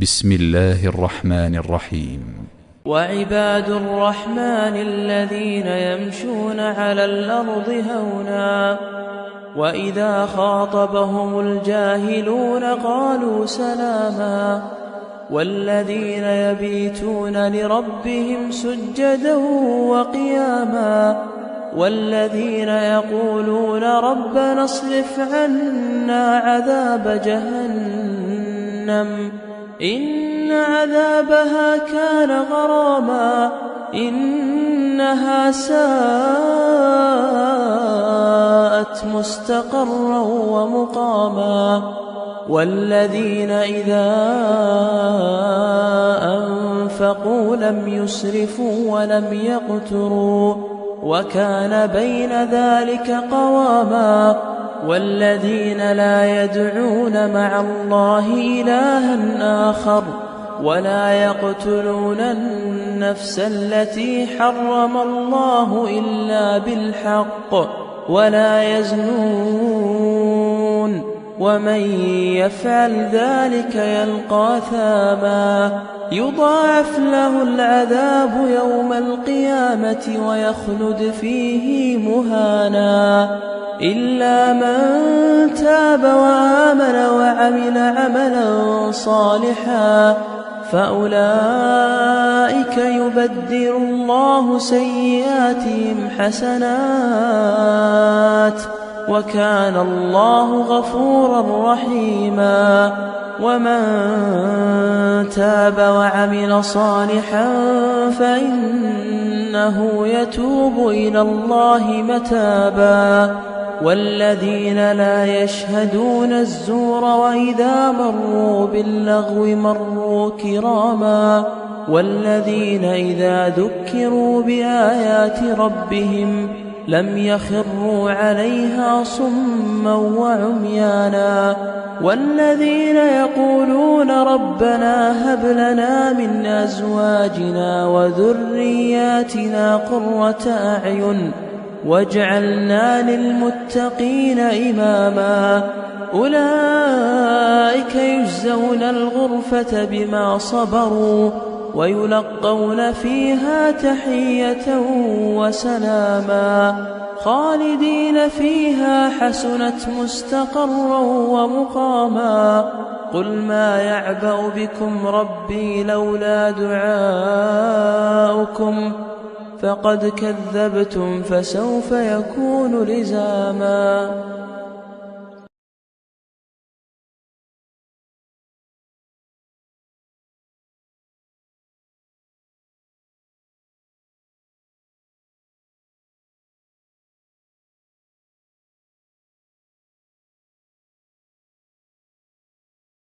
بسم الله الرحمن الرحيم. وعباد الرحمن الذين يمشون على الأرض هونا وإذا خاطبهم الجاهلون قالوا سلاما والذين يبيتون لربهم سجدا وقياما والذين يقولون ربنا اصرف عنا عذاب جهنم إن عذابها كان غراما إنها ساءت مستقرا ومقاما والذين إذا أنفقوا لم يسرفوا ولم يقتروا وكان بين ذلك قواما والذين لا يدعون مع الله إلها آخر ولا يقتلون النفس التي حرم الله إلا بالحق ولا يزنون ومن يفعل ذلك يلقى ثاما يضاعف له العذاب يوم القيامة ويخلد فيه مهانا إلا من تاب وآمن وعمل عملا صالحا فأولئك يبدل الله سيئاتهم حسنات وكان الله غفورا رحيما ومن تاب وعمل صالحا فإنه يتوب إلى الله متابا والذين لا يشهدون الزور وإذا مروا باللغو مروا كراما والذين إذا ذكروا بآيات ربهم لم يخروا عليها صما وعميانا والذين يقولون ربنا هب لنا من أزواجنا وذرياتنا قرة أعين واجعلنا للمتقين إماما أولئك يجزون الغرفة بما صبروا ويلقون فيها تحية وسلاما خالدين فيها حسنت مستقرا ومقاما قل ما يعبأ بكم ربي لولا دعاؤكم فقد كذبتم فسوف يكون لزاما